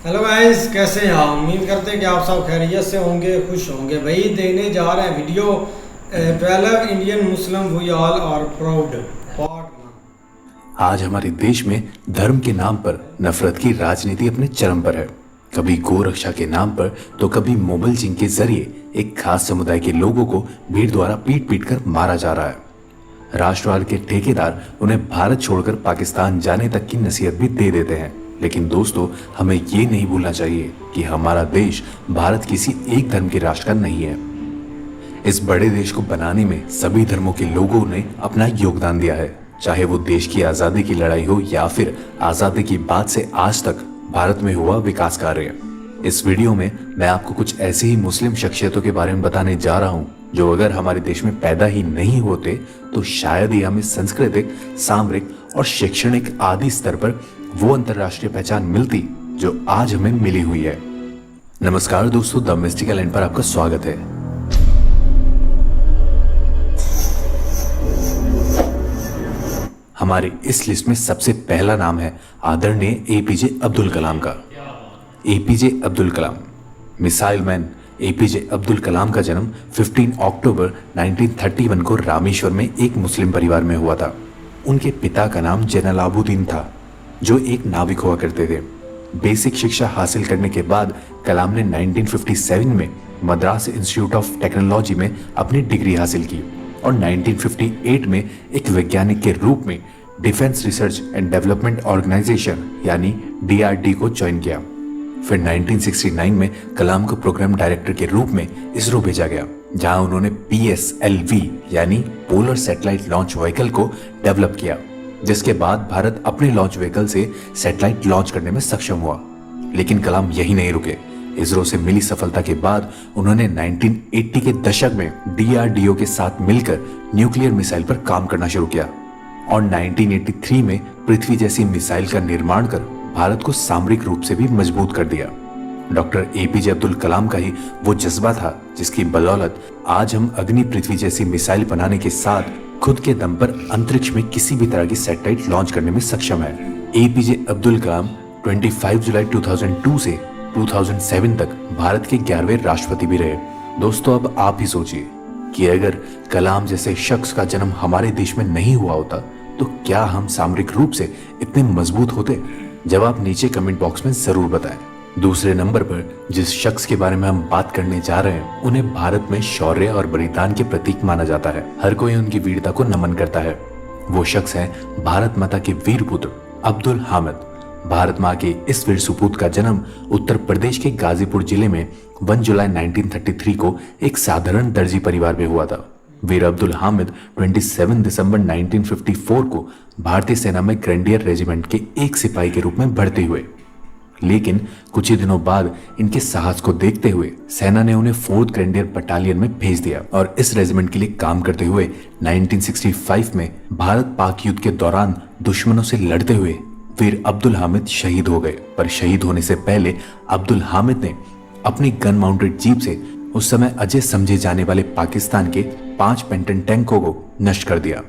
Hello guys, कैसे हैं आप? उम्मीद करते हैं कि आप सब खैरियत से होंगे, खुश होंगे। भाई देखने जा रहे हैं video 12 Indian Muslim we all are proud part 1। आज हमारे देश में धर्म के नाम पर नफरत की राजनीति अपने चरम पर है। कभी गौ रक्षा के नाम पर तो कभी मोबाइल जिंग के जरिए एक खास समुदाय के लोगों को भीड़ द्वारा पीट पीट कर मारा जा रहा है। राष्ट्रवाद के ठेकेदार उन्हें भारत छोड़कर पाकिस्तान जाने तक की नसीहत भी दे देते हैं। लेकिन दोस्तों, हमें ये नहीं भूलना चाहिए कि हमारा देश भारत किसी एक धर्म के राष्ट्र का नहीं है। इस बड़े देश को बनाने में सभी धर्मों के लोगों ने अपना योगदान दिया है, चाहे वो देश की आजादी की लड़ाई हो या फिर आजादी की बाद से आज तक भारत में हुआ विकास कार्य। इस वीडियो में मैं आपको कुछ ऐसे ही मुस्लिम शख्सियतों के बारे में बताने जा रहा हूं जो अगर हमारे देश में पैदा ही नहीं होते तो शायद ही हमें सांस्कृतिक, सामरिक और शैक्षणिक आदि स्तर पर वो अंतरराष्ट्रीय पहचान मिलती जो आज हमें मिली हुई है। नमस्कार दोस्तों, द मिस्टिकल एंड पर आपका स्वागत है। हमारे इस लिस्ट में सबसे पहला नाम है आदरणीय एपीजे अब्दुल कलाम का। APJ Abdul Kalam, missile man APJ Abdul Kalam का जन्म 15 अक्टूबर 1931 को रामेश्वर में एक मुस्लिम परिवार में हुआ था। उनके पिता का नाम जैनुलाब्दीन था, जो एक नाविक हुआ करते थे। बेसिक शिक्षा हासिल करने के बाद कलाम ने 1957 में मद्रास इंस्टीट्यूट ऑफ टेक्नोलॉजी में अपनी डिग्री हासिल की और 1958 में एक वैज्ञानिक के रूप में defence research and development organisation यानी डीआरडी को ज्वाइन किया। फिर 1969 में कलाम को प्रोग्राम डायरेक्टर के रूप में इसरो भेजा गया, जहां उन्होंने PSLV यानी पोलर सैटेलाइट लॉन्च व्हीकल को डेवलप किया, जिसके बाद भारत अपने लॉन्च व्हीकल से सैटेलाइट लॉन्च करने में सक्षम हुआ। लेकिन कलाम यही नहीं रुके। इसरो से मिली सफलता के बाद उन्होंने 1980 के दशक में DRDO के साथ मिलकर न्यूक्लियर मिसाइल पर काम करना शुरू किया और 1983 में पृथ्वी जैसी मिसाइल का निर्माण कर भारत को सामरिक रूप से भी मजबूत कर दिया। डॉक्टर एपीजे अब्दुल कलाम का ही वो जज्बा था जिसकी बदौलत आज हम अग्नि पृथ्वी जैसी मिसाइल बनाने के साथ खुद के दम पर अंतरिक्ष में किसी भी तरह की सैटेलाइट लॉन्च करने में सक्षम है। एपीजे अब्दुल कलाम 25 जुलाई 2002 से 2007 तक भारत के 11वें राष्ट्रपति भी रहे। दोस्तों, अब आप ही सोचिए कि अगर कलाम जैसे शख्स का जन्म हमारे देश में नहीं हुआ होता तो क्या हम सामरिक रूप से इतने मजबूत होते? जवाब नीचे कमेंट बॉक्स में जरूर बताएं। दूसरे नंबर पर जिस शख्स के बारे में हम बात करने जा रहे हैं, उन्हें भारत में शौर्य और बलिदान के प्रतीक माना जाता है। हर कोई उनकी वीरता को नमन करता है। वो शख्स है भारत माता के वीर पुत्र अब्दुल हामिद। भारत माँ के इस वीर सुपूत का जन्म उत्तर प्रदेश के गाजीपुर जिले में 1 जुलाई 1933 को एक साधारण दर्जी परिवार में हुआ था। वीर अब्दुल हामिद 27 दिसंबर 1954 को भारतीय सेना में ग्रेनेडियर रेजिमेंट के एक सिपाही के रूप में भर्ती हुए। लेकिन कुछ ही दिनों बाद इनके साहस को देखते हुए सेना ने उन्हें 4th ग्रेनेडियर बटालियन में भेज दिया और इस रेजिमेंट के लिए काम करते हुए 1965 में भारत पाक युद्ध के दौरान दुश्मनों से लड़ते हुए वीर अब्दुल हामिद शहीद हो गए। पर शहीद होने से पहले अब्दुल हामिद ने अपनी गन माउंटेड जीप से उस समय अजय समझे जाने वाले पाकिस्तान के 5 पेंटन टैंकों को नष्ट कर दिया।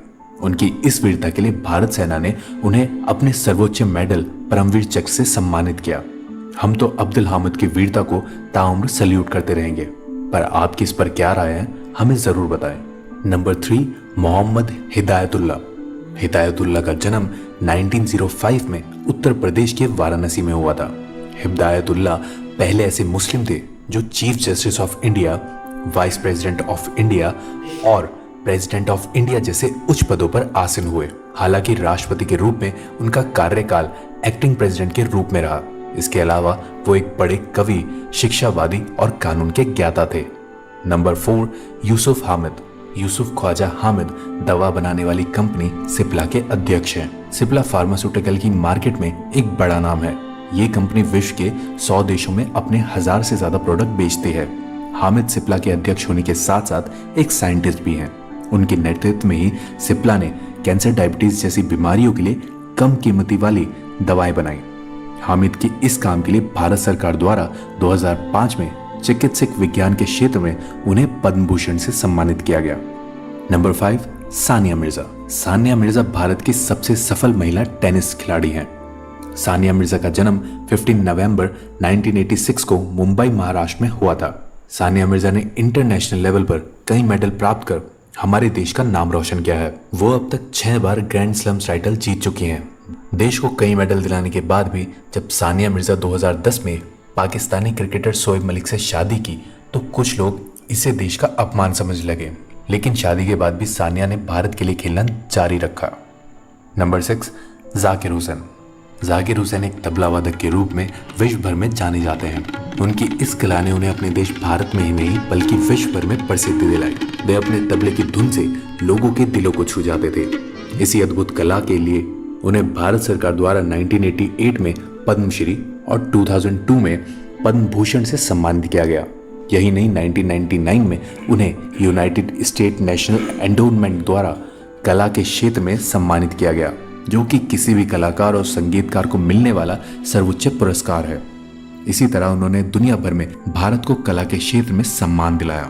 उनकी इस वीरता के लिए भारत सेना ने उन्हें अपने सर्वोच्च मेडल परमवीर चक्र से सम्मानित किया। हम तो अब्दुल हामिद की वीरता को ताउम्र सल्यूट करते रहेंगे, पर आपकी इस पर क्या राय है हमें जरूर बताएं। नंबर 3, मोहम्मद हिदायतुल्लाह। हिदायतुल्लाह का जन्म 1905 में उत्तर प्रदेश के वाराणसी में हुआ था। हिदायतुल्लाह पहले ऐसे मुस्लिम थे जो chief justice of India, vice president of India और प्रेसिडेंट ऑफ इंडिया जैसे उच्च पदों पर आसीन हुए। हालांकि राष्ट्रपति के रूप में उनका कार्यकाल एक्टिंग प्रेसिडेंट के रूप में रहा। इसके अलावा वो एक बड़े कवि, शिक्षावादी और कानून के ज्ञाता थे। नंबर 4, यूसुफ हामिद। यूसुफ ख्वाजा हामिद दवा बनाने वाली कंपनी सिप्ला के अध्यक्ष हैं। सिप्ला फार्मास्यूटिकल की मार्केट में एक बड़ा नाम है। ये कंपनी विश्व के 100 देशों में अपने 1000 से ज्यादा प्रोडक्ट बेचती है। हामिद सिप्ला के अध्यक्ष होने के साथ साथ एक साइंटिस्ट भी हैं। उनके नेतृत्व में ही सिप्ला ने कैंसर, डायबिटीज जैसी बीमारियों के लिए कम कीमती वाली दवाएं बनाई। हामिद के इस काम के लिए भारत सरकार द्वारा 2005 में चिकित्सक विज्ञान के क्षेत्र में उन्हें पद्म भूषण से सम्मानित किया गया। नंबर 5, सानिया मिर्जा। सानिया मिर्जा भारत की सबसे सफल महिला टेनिस खिलाड़ी हैं। सानिया मिर्जा का जन्म 15 नवंबर 1986 को मुंबई महाराष्ट्र में हुआ था। सानिया मिर्जा ने इंटरनेशनल लेवल पर कई मेडल प्राप्त कर हमारे देश का नाम रोशन किया है। वो अब तक 6 बार ग्रैंड स्लैम टाइटल जीत चुकी हैं। देश को कई मेडल दिलाने के बाद भी जब सानिया मिर्जा 2010 में पाकिस्तानी क्रिकेटर शोएब मलिक से शादी की तो कुछ लोग इसे देश का अपमान समझ लगे, लेकिन शादी के बाद भी सानिया ने भारत के लिए खेलना जारी रखा। नंबर 6, जाकिर हुसैन। जाकिर हुसैन एक तबला वादक के रूप में विश्व भर में जाने जाते हैं। उनकी इस कला ने उन्हें अपने देश भारत में ही नहीं बल्कि विश्व भर में प्रसिद्धि दिलाई। वे अपने तबले की धुन से लोगों के दिलों को छू जाते थे। इसी अद्भुत कला के लिए उन्हें भारत सरकार द्वारा 1988 में पद्मश्री और 2002 में पद्म भूषण से सम्मानित किया गया। यही नहीं, 1999 में उन्हें यूनाइटेड स्टेट नेशनल एंडोमेंट द्वारा कला के क्षेत्र में सम्मानित किया गया, जो कि किसी भी कलाकार और संगीतकार को मिलने वाला सर्वोच्च पुरस्कार है। इसी तरह उन्होंने दुनिया भर में भारत को कला के क्षेत्र में सम्मान दिलाया।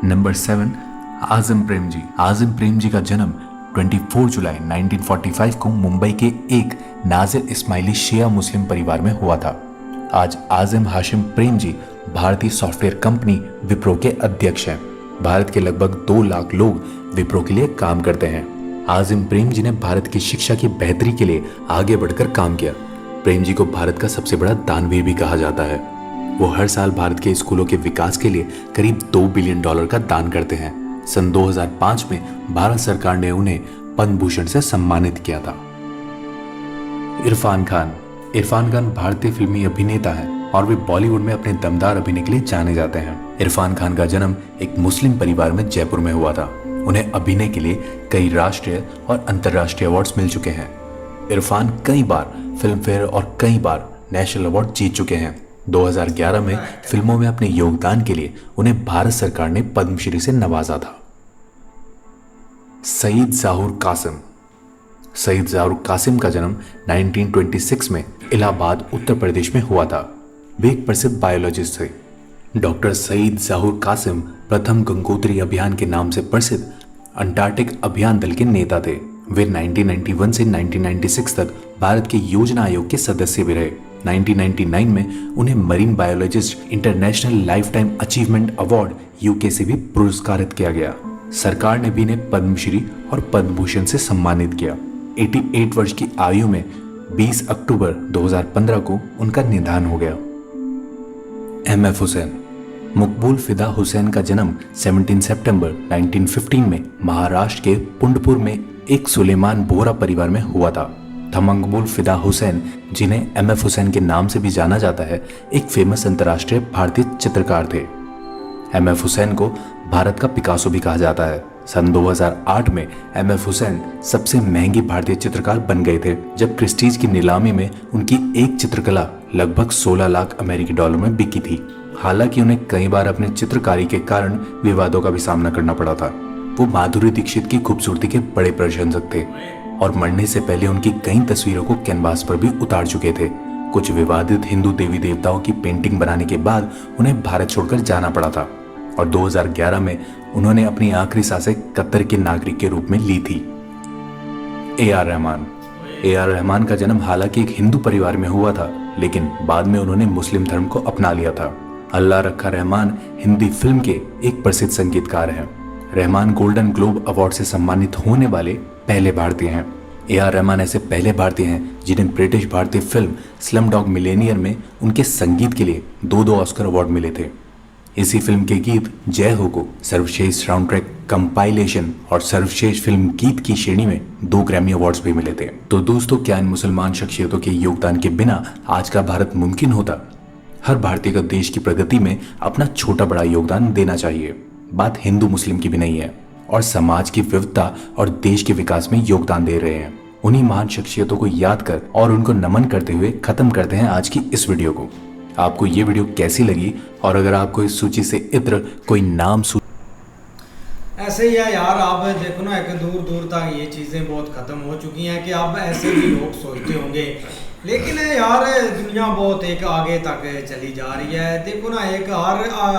नंबर 7, आज़म प्रेम जी। आज़म प्रेम जी का जन्म 24 जुलाई 1945 को मुंबई के एक नाजिर इस्माइली शिया मुस्लिम परिवार में हुआ था। आज आज़म हाशिम प्रेम जी भारतीय सॉफ्टवेयर कंपनी विप्रो के अध्यक्ष हैं। भारत के लगभग 2 लाख लोग विप्रो के लिए काम करते हैं। आज़म प्रेम जी ने भारत की शिक्षा की बेहतरी के लिए आगे बढ़कर काम किया। प्रेम जी को भारत का सबसे बड़ा दानवीर भी कहा जाता है। वो हर साल भारत के स्कूलों के विकास के लिए करीब $2 बिलियन का दान करते हैं। सन 2005 में भारत सरकार ने उन्हें पद्म भूषण से सम्मानित किया था। इरफान खान। इरफान खान भारतीय फिल्मी अभिनेता हैं और वे बॉलीवुड में अपने दमदार अभिनय के लिए जाने जाते हैं। इरफान खान का जन्म एक मुस्लिम परिवार में जयपुर में हुआ था। उन्हें अभिनय के लिए कई राष्ट्रीय और अंतर्राष्ट्रीय अवार्ड्स मिल चुके हैं। इरफान कई बार फिल्म फेयर और कई बार नेशनल अवार्ड जीत चुके हैं। 2011 में फिल्मों में अपने योगदान के लिए उन्हें भारत सरकार ने पद्मश्री से नवाजा था। सईद ज़ाहुर कासिम। सईद ज़ाहुर कासिम का जन्म 1926 में इलाहाबाद उत्तर प्रदेश में हुआ था। वे एक प्रसिद्ध बायोलॉजिस्ट थे। डॉक्टर सईद ज़ाहुर कासिम प्रथम गंगोत्री अभियान के नाम से प्रसिद्ध अंटार्कटिक अभियान दल के नेता थे। वे 1991 से 1996 तक भारत के योजना आयोग के सदस्य भी रहे। 1999 में उन्हें marine biologist international life time achievement award UK से भी पुरस्कारित किया गया। सरकार ने भी इन्हें पद्मश्री और पद्म भूषण से सम्मानित किया। 88 वर्ष की आयु में 20 अक्टूबर 2015 को उनका निधन हो गया। एम.एफ. हुसैन। मकबूल फिदा हुसैन का जन्म 17 सितंबर 1915 में महाराष्ट्र के पुंडपुर में एक सुलेमान बोहरा परिवार में हुआ था। मकबूल फिदा हुसैन, जिन्हें एम.एफ. हुसैन के नाम से भी जाना जाता है, एक फेमस अंतर्राष्ट्रीय भारतीय चित्रकार थे। एम.एफ. हुसैन को भारत का पिकासो भी कहा जाता है। सन 2008 में एम.एफ. हुसैन सबसे महंगी भारतीय चित्रकार बन गए थे, जब क्रिस्टीज की नीलामी में उनकी एक चित्रकला लगभग 16 लाख अमेरिकी डॉलर में बिकी थी। हालांकि उन्हें कई बार अपने चित्रकारी के कारण विवादों का भी सामना करना पड़ा था। वो माधुरी दीक्षित की खूबसूरती के बड़े प्रशंसक थे और मरने से पहले उनकी कई तस्वीरों को कैनवास पर भी उतार चुके थे। कुछ विवादित हिंदू देवी देवताओं की पेंटिंग बनाने के बाद उन्हें भारत छोड़कर जाना पड़ा था और 2011 में उन्होंने अपनी आखिरी सांसें कतर के नागरिक के रूप में ली थी। ए.आर. रहमान। ए.आर. रहमान का जन्म हालांकि एक हिंदू परिवार में हुआ था, लेकिन बाद में उन्होंने मुस्लिम धर्म को अपना लिया था। अल्लाह रखा रहमान हिंदी फिल्म के एक प्रसिद्ध संगीतकार हैं। रहमान गोल्डन ग्लोब अवार्ड से सम्मानित होने वाले पहले भारतीय हैं। ए.आर. रहमान ऐसे पहले भारतीय हैं जिन्हें ब्रिटिश भारतीय फिल्म स्लम डॉग मिलेनियर में उनके संगीत के लिए 2 ऑस्कर अवार्ड मिले थे। इसी फिल्म के गीत जय हो को सर्वश्रेष्ठ साउंड ट्रैक कंपाइलेशन और सर्वश्रेष्ठ फिल्म गीत की श्रेणी में 2 ग्रैमी अवार्ड्स भी मिले थे। तो दोस्तों, क्या इन मुसलमान शख्सियतों के योगदान के बिना आज का भारत मुमकिन होता? हर भारतीय को देश की प्रगति में अपना छोटा बड़ा योगदान देना चाहिए। बात हिंदू मुस्लिम की भी नहीं है, और समाज की विविधता और देश के विकास में योगदान दे रहे हैं। उन्हीं महान शख्सियतों को याद कर और उनको नमन करते हुए खत्म करते हैं आज की इस वीडियो को। आपको ये वीडियो कैसी लगी, और अगर आपको इस सूची से इत्र कोई नाम ऐसे ही है यार, आप देखो ना, एक दूर दूर तक ये चीज़ें बहुत ख़त्म हो चुकी हैं कि अब ऐसे भी लोग सोचते होंगे लेकिन यार दुनिया बहुत एक आगे तक चली जा रही है। देखो ना, एक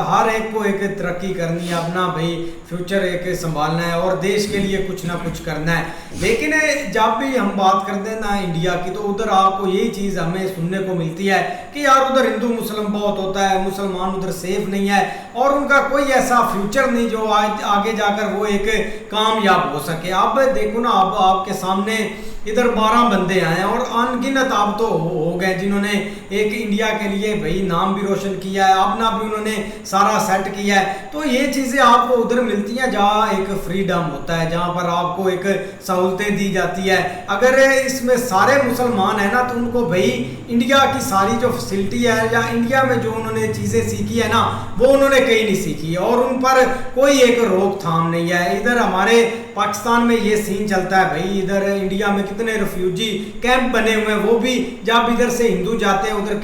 हर एक को एक तरक्की करनी है, अपना भाई फ्यूचर एक संभालना है और देश के लिए कुछ ना कुछ करना है। लेकिन जब भी हम बात करते हैं ना इंडिया की, तो उधर आपको यही चीज़ हमें सुनने को मिलती है कि यार उधर हिंदू मुस्लिम बहुत होता है, मुसलमान उधर सेफ नहीं है और उनका कोई ऐसा फ्यूचर नहीं जो आगे जाकर वो एक कामयाब हो सके। अब देखो ना, अब आपके सामने इधर 12 बंदे आए हैं और अनगिनत अब तो हो गए जिन्होंने एक इंडिया के लिए भाई नाम भी रोशन किया है, अपना भी उन्होंने सारा सेट किया है। तो ये चीज़ें आपको उधर मिलती हैं जहाँ एक फ्रीडम होता है, जहाँ पर आपको एक सहूलतें दी जाती है। अगर इसमें सारे मुसलमान हैं ना, तो उनको भाई इंडिया की सारी जो फैसिलिटी है या इंडिया में जो उन्होंने चीज़ें सीखी है ना, वो उन्होंने कहीं नहीं सीखी और उन पर कोई एक रोकथाम नहीं है। इधर हमारे पाकिस्तान में ये सीन चलता है भाई, इधर इंडिया में कितने रिफ्यूजी कैंप बने हुए हैं, वो भी जब इधर से हिंदू जाते हैं उधर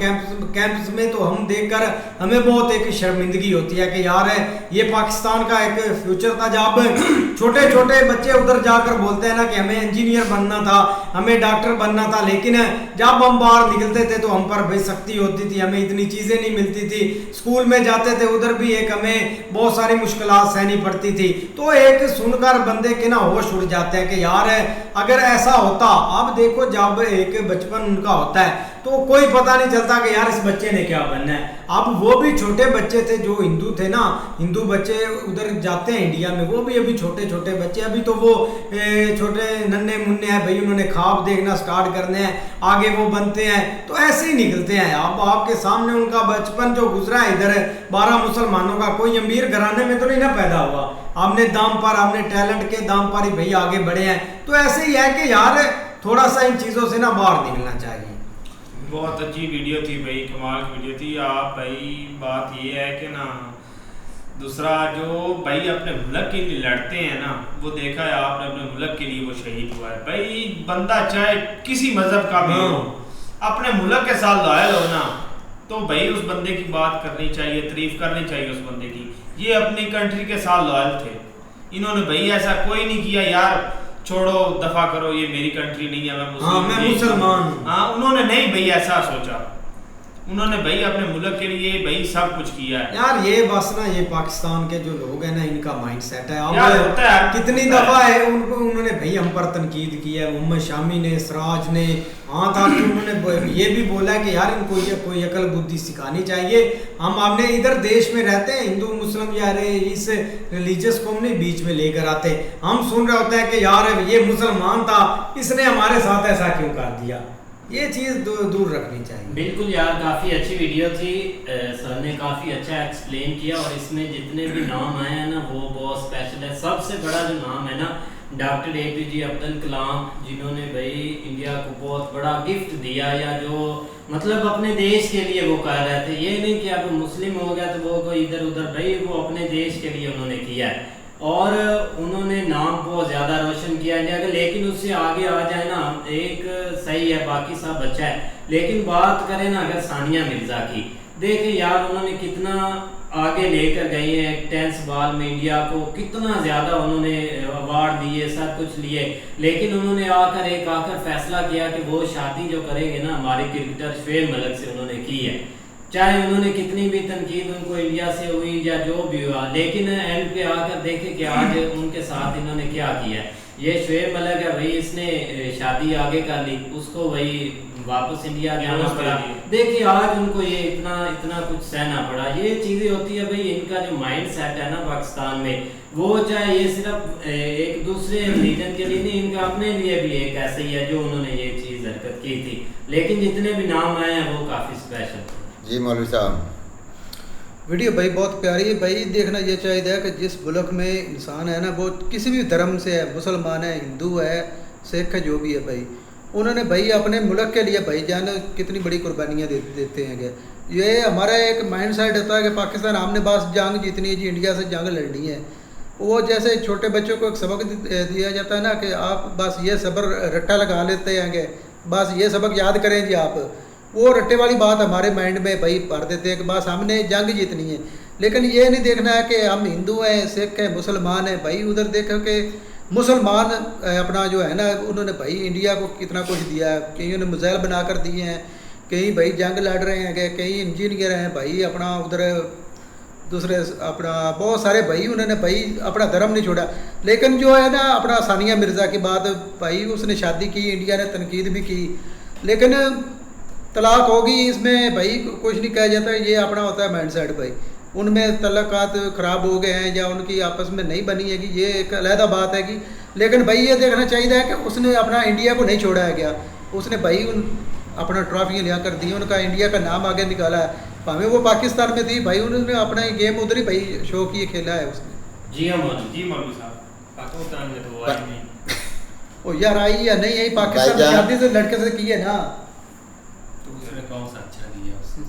कैंप्स में, तो हम देखकर हमें बहुत एक शर्मिंदगी होती है कि यार ये पाकिस्तान का एक फ्यूचर था। जब छोटे छोटे बच्चे उधर जाकर बोलते हैं ना कि हमें इंजीनियर बनना था, हमें डॉक्टर बनना था, लेकिन जब हम बाहर निकलते थे तो हम पर भाई सख्ती होती थी, हमें इतनी चीज़ें नहीं मिलती थी। स्कूल में जाते थे उधर भी एक हमें बहुत सारी मुश्किलात सहनी पड़ती थी। तो एक सुनकर बंदे के ना होश उड़ जाते हैं कि यार अगर ऐसा होता। अब देखो, जब एक बचपन उनका होता है तो कोई पता नहीं चलता कि यार इस बच्चे ने क्या बनना है। अब वो भी छोटे बच्चे थे जो हिंदू थे ना, हिंदू बच्चे उधर जाते हैं इंडिया में, वो भी अभी छोटे छोटे बच्चे, अभी तो वो छोटे नन्हे मुन्ने हैं भाई, उन्होंने ख्वाब देखना स्टार्ट करने हैं, आगे वो बनते हैं, तो ऐसे ही निकलते हैं। अब आपके सामने उनका बचपन जो गुजरा है इधर 12 मुसलमानों का, कोई अमीर घराने में तो नहीं ना पैदा हुआ, आपने दाम पर, आपने टैलेंट के दाम पर ही भाई आगे बढ़े हैं। तो ऐसे ही है कि यार थोड़ा सा इन चीज़ों से ना बाहर निकलना चाहिए। बहुत अच्छी वीडियो थी भाई, कमाल की वीडियो थी। आप भाई बात ये है कि ना, दूसरा जो भाई अपने मुल्क के लिए लड़ते हैं ना, वो देखा है आपने, अपने मुल्क के लिए वो शहीद हुआ है भाई। बंदा चाहे किसी मजहब का भी हो, अपने मुल्क के साथ लॉयल हो ना, तो भाई उस बंदे की बात करनी चाहिए, तारीफ करनी चाहिए उस बंदे की। ये अपनी कंट्री के साथ लॉयल थे, इन्होंने भाई ऐसा कोई नहीं किया यार छोड़ो दफा करो, ये मेरी कंट्री नहीं है, मैं मुसलमान हूं। हाँ, उन्होंने नहीं भाई ऐसा सोचा, उन्होंने भाई अपने मुल्क के लिए भाई सब कुछ किया है यार। ये बस ना, ये पाकिस्तान के जो लोग हैं ना, इनका माइंड सेट है। यार होता है, कितनी दफा है उनको उन्होंने भाई हम पर तनकीद की है, मोहम्मद शामी ने, सिराज ने, हाँ था कि उन्होंने ये भी बोला है कि यार इनको ये कोई अकल बुद्धि सिखानी चाहिए। हम आपने इधर देश में रहते हैं, हिंदू मुस्लिम यार इस रिलीजियस को हमने बीच में लेकर आते, हम सुन रहे होते हैं कि यार ये मुसलमान था, इसने हमारे साथ ऐसा क्यों कर दिया। ये चीज़ दूर रखनी चाहिए। बिल्कुल यार, काफ़ी अच्छी वीडियो थी, सर ने काफ़ी अच्छा एक्सप्लेन किया और इसमें जितने भी नाम आए हैं ना वो बहुत स्पेशल है। सबसे बड़ा जो नाम है ना, डॉक्टर APJ अब्दुल कलाम, जिन्होंने भाई इंडिया को बहुत बड़ा गिफ्ट दिया, या जो मतलब अपने देश के लिए वो कर रहे थे। ये नहीं कि अब मुस्लिम हो गया तो वो कोई इधर उधर, भाई वो अपने देश के लिए उन्होंने किया है और उन्होंने नाम बहुत ज़्यादा रोशन किया है। लेकिन उससे आगे आ जाए ना, एक सही है, बाकी सब अच्छा है, लेकिन बात करें ना अगर सानिया मिर्ज़ा की, देखिए यार उन्होंने कितना आगे लेकर गई हैं, टेनिस बॉल में इंडिया को कितना ज़्यादा उन्होंने अवार्ड दिए, सब कुछ लिए, लेकिन उन्होंने आकर फैसला किया कि वो शादी जो करेंगे ना हमारे क्रिकेटर शोएब मलिक से उन्होंने की है। चाहे उन्होंने कितनी भी तनकीद उनको इंडिया से हुई या जो भी हुआ, लेकिन एंड पे आकर देखे कि आज उनके साथ इन्होंने क्या किया है। ये शोएब मलिक है भाई, इसने शादी आगे कर ली, उसको वही वापस इंडिया जाना पड़ा। देखिए आज उनको ये इतना कुछ सहना पड़ा। ये चीज़ें होती है भाई, इनका जो माइंड सेट है ना पाकिस्तान में, वो चाहे ये सिर्फ एक दूसरे रिलीजन के लिए नहीं, इनका अपने लिए भी एक ऐसे ही है जो उन्होंने ये चीज़ हरकत की थी। लेकिन जितने भी नाम आए हैं वो काफ़ी स्पेशल थे। जी मौलवी साहब, वीडियो भाई बहुत प्यारी है भाई। देखना ये चाहिए कि जिस मुल्क में इंसान है ना, वो किसी भी धर्म से है, मुसलमान है, हिंदू है, सिख है, जो भी है भाई, उन्होंने भाई अपने मुल्क के लिए भाई जान कितनी बड़ी कुर्बानियाँ देते हैं। ये हमारा एक माइंड सेट होता है कि पाकिस्तान हमने बस जंग जीतनी है जी, इंडिया से जंग लड़नी है। वो जैसे छोटे बच्चों को एक सबक दिया जाता है ना कि आप बस ये सब्र रट्टा लगा लेते हैं कि बस ये सबक याद करें जी आप, वो रट्टे वाली बात हमारे माइंड में भाई भर देते हैं कि बस हमने जंग जीतनी है। लेकिन ये नहीं देखना है कि हम हिंदू हैं, सिख हैं, मुसलमान हैं। भाई उधर देखो कि मुसलमान अपना जो है ना, उन्होंने भाई इंडिया को कितना कुछ दिया है। कईयों ने मिसाइल बना कर दिए हैं, कई भाई जंग लड़ रहे हैं, कई इंजीनियर हैं भाई अपना उधर दूसरे अपना बहुत सारे भाई उन्होंने भाई अपना धर्म नहीं छोड़ा। लेकिन जो है ना अपना सानिया मिर्ज़ा की बात भाई, उसने शादी की, इंडिया ने तनकीद भी की, लेकिन तलाक होगी इसमें भाई कुछ नहीं कहा जाता। ये अपना होता है माइंड सेट भाई। उनमें तलाक़ात ख़राब हो गए हैं या उनकी आपस में नहीं बनी है कि ये एक अलहदा बात है कि, लेकिन भाई ये देखना चाहिए कि उसने अपना इंडिया को नहीं छोड़ा है क्या। उसने भाई उन अपना ट्रॉफियाँ लिया कर दी, उनका इंडिया का नाम आगे निकाला है। भावें वो पाकिस्तान में थी भाई, उन्होंने अपना गेम उधर ही भाई शो किए खेला है उसने। जी हाँ मौलवी जी मौलवी साहब, पाकिस्तान में तो आई नहीं। ओ यार आई या नहीं आई, पाकिस्तान में शादी से लड़के से की है ना, तो उसने कौन सा अच्छा किया उसने?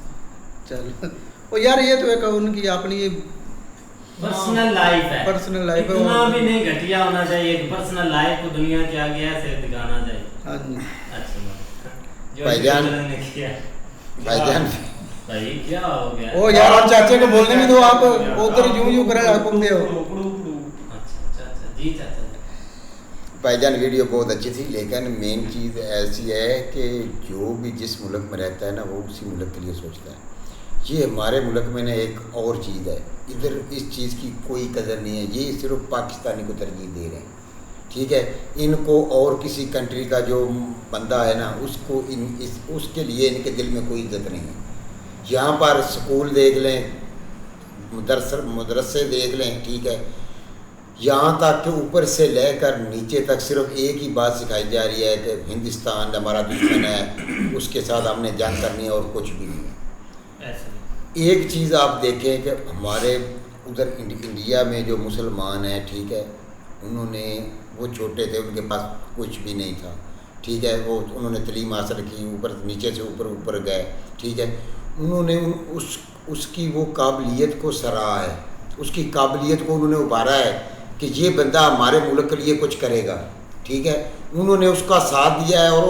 चल ओ यार ये तो एक उनकी अपनी पर्सनल लाइफ है, पर्सनल लाइफ है, इतना भी नहीं घटिया होना चाहिए कि पर्सनल लाइफ को दुनिया के आगे ऐसे दिखाना चाहिए। हाँ जी। अच्छा जो भाईजान ने किया भाईजान भाई क्या हो गया? ओ यार और चाचे को बोलने भी दो, आप उधर यूं करे हुक्म दे हो। अच्छा जी चाचा भाईजान वीडियो बहुत अच्छी थी, लेकिन मेन चीज़ ऐसी है कि जो भी जिस मुल्क में रहता है ना वो उसी मुल्क के लिए सोचता है। ये हमारे मुल्क में ना एक और चीज़ है, इधर इस चीज़ की कोई कदर नहीं है। ये सिर्फ पाकिस्तानी को तरजीह दे रहे हैं, ठीक है। इनको और किसी कंट्री का जो बंदा है ना उसको उसके लिए इनके दिल में कोई इज्जत नहीं है। यहाँ पर स्कूल देख लें, मदरसे देख लें, ठीक है, यहाँ तक कि ऊपर से लेकर नीचे तक सिर्फ एक ही बात सिखाई जा रही है कि हिंदुस्तान हमारा दुश्मन है, उसके साथ हमने जंग करनी है और कुछ भी नहीं है। एक चीज़ आप देखें कि हमारे उधर इंडिया में जो मुसलमान हैं, ठीक है, उन्होंने वो छोटे थे, उनके पास कुछ भी नहीं था, ठीक है, वो उन्होंने तलीम हासिल की, ऊपर नीचे से ऊपर गए, ठीक है, उन्होंने उसकी वो काबिलियत को सराहा है, उसकी काबिलियत को उन्होंने उभारा है कि ये बंदा हमारे मुल्क के लिए कुछ करेगा, ठीक है। उन्होंने उसका साथ दिया है और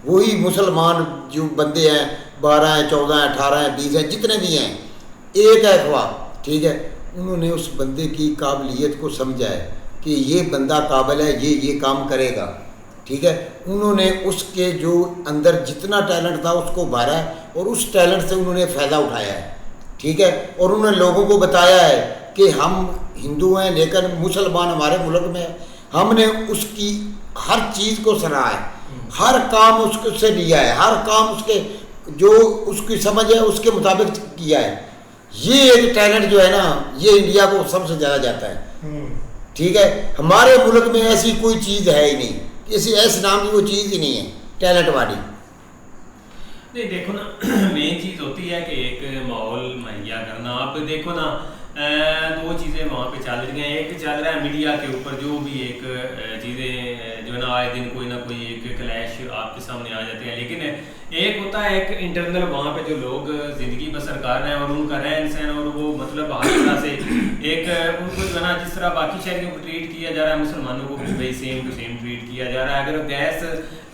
वही मुसलमान जो बंदे हैं 12 हैं, 14 हैं, 18 हैं, 20 हैं, जितने भी हैं, एक है ख्वाह, ठीक है, उन्होंने उस बंदे की काबिलियत को समझा है कि ये बंदा काबिल है, ये काम करेगा, ठीक है। उन्होंने उसके जो अंदर जितना टैलेंट था उसको उभारा है और उस टैलेंट से उन्होंने फ़ायदा उठाया है, ठीक है। और उन्होंने लोगों को बताया है कि हम हिंदू हैं लेकिन मुसलमान हमारे मुल्क में है। हमने उसकी हर चीज़ को सराहा है, हर काम उससे लिया है, हर काम उसके जो उसकी समझ है उसके मुताबिक किया है। ये एक टैलेंट जो है ना, ये इंडिया को सबसे ज़्यादा जाता है, ठीक है। हमारे मुल्क में ऐसी कोई चीज़ है ही नहीं, ऐसे नाम की वो चीज़ ही नहीं है टैलेंट वाली। नहीं देखो ना, मेन चीज़ होती है कि एक माहौल मुहैया करना। आप देखो ना, दो चीज़ें वहाँ पे चल रही हैं। एक चल रहा है मीडिया के ऊपर जो भी एक चीज़ें जो है ना आए दिन कोई ना कोई एक क्लैश आपके सामने आ जाते हैं, लेकिन एक होता है एक इंटरनल वहाँ पे जो लोग ज़िंदगी बसर कर रहे हैं और उनका रहन सहन और वो मतलब हर तरह से एक उनको जो है ना जिस तरह बाकी शहरियों को ट्रीट किया जा रहा है, मुसलमानों को भी सेम टू सेम ट्रीट किया जा रहा है। अगर गैस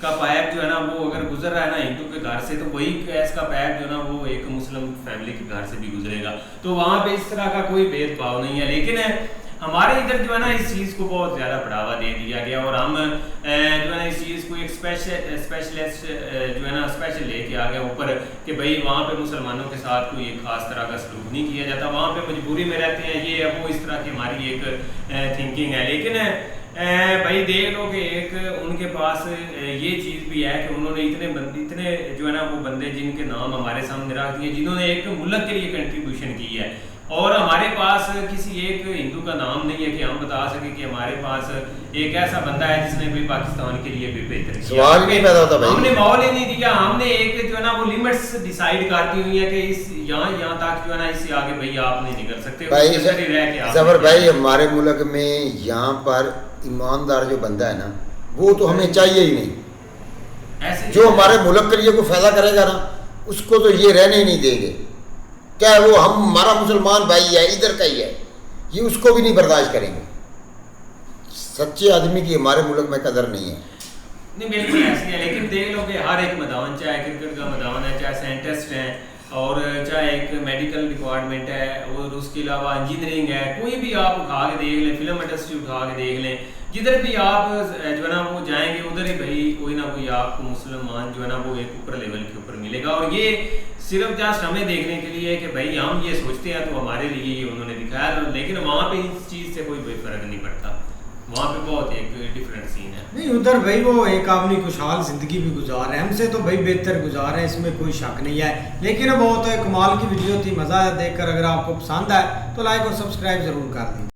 का पाइप जो है ना वो अगर गुजर रहा है ना हिंदू के घर से, तो वही गैस का पाइप जो है ना वो एक मुस्लिम फैमिली के घर से भी गुजरेगा। तो वहाँ पे इस तरह का कोई भेदभाव नहीं है, लेकिन हमारे इधर जो है ना इस चीज़ को बहुत ज़्यादा बढ़ावा दे दिया गया और हम जो है ना इस चीज़ को एक स्पेशलिस्ट जो है ना स्पेशल लेके आ गया ऊपर कि भाई वहाँ पे मुसलमानों के साथ कोई एक खास तरह का सलूक नहीं किया जाता, वहाँ पे मजबूरी में रहते हैं, ये है वो, इस तरह की हमारी एक थिंकिंग है। लेकिन भाई देख लो कि एक उनके पास ये चीज़ भी है कि उन्होंने इतने जो है ना वो बंदे जिनके नाम हमारे सामने रख दिए, जिन्होंने एक मुल्क के लिए कंट्रीब्यूशन की है, और हमारे पास किसी एक हिंदू का नाम नहीं है कि हम बता सके कि हमारे पास एक ऐसा बंदा है जिसने भी पाकिस्तान के लिए भी बेहतर किया। सवाल नहीं पैदा होता भाई, हमने माहौल ही नहीं दिया, हमने एक जो है ना वो लिमिट्स डिसाइड कर दी हुई है कि इस यहाँ तक जो है ना इससे आगे भाई आप नहीं निकल सकते भाई। जबर भाई हमारे मुल्क में यहाँ पर ईमानदार जो बंदा है ना वो तो हमें चाहिए ही नहीं। जो हमारे मुल्क के लिए कोई फायदा करेगा ना उसको तो ये रहने ही नहीं देंगे, चाहे वो हमारा मुसलमान भाई है, इधर का ही है, ये उसको भी नहीं बर्दाश्त करेंगे। सच्चे आदमी की हमारे मुल्क में कदर नहीं है। नहीं बिल्कुल ऐसी है, लेकिन देख लो कि हर एक मैदान, चाहे क्रिकेट का मैदान है, चाहे साइंटिस्ट हैं, और चाहे एक मेडिकल डिपार्टमेंट है और उसके अलावा इंजीनियरिंग है, कोई भी आप उठा के देख लें, फिल्म इंडस्ट्री उठा के देख लें, जिधर भी आप जो है ना वो जाएंगे उधर ही भाई कोई ना कोई आपको मुसलमान जो है ना वो एक ऊपर लेवल के ऊपर मिलेगा। और ये सिर्फ जस्ट हमें देखने के लिए है कि भाई हम ये सोचते हैं तो हमारे लिए ये उन्होंने दिखाया, लेकिन वहाँ पे इस चीज़ से कोई फ़र्क नहीं पड़ता, वहाँ पे बहुत एक डिफरेंट सीन है। नहीं उधर भाई वो एक अपनी खुशहाल ज़िंदगी भी गुजार रहे हैं, हमसे तो भाई बेहतर गुजार रहे हैं, इसमें कोई शक नहीं है। लेकिन बहुत कमाल की वीडियो थी, मज़ा आया देखकर। अगर आपको पसंद आए तो लाइक और सब्सक्राइब ज़रूर कर दें।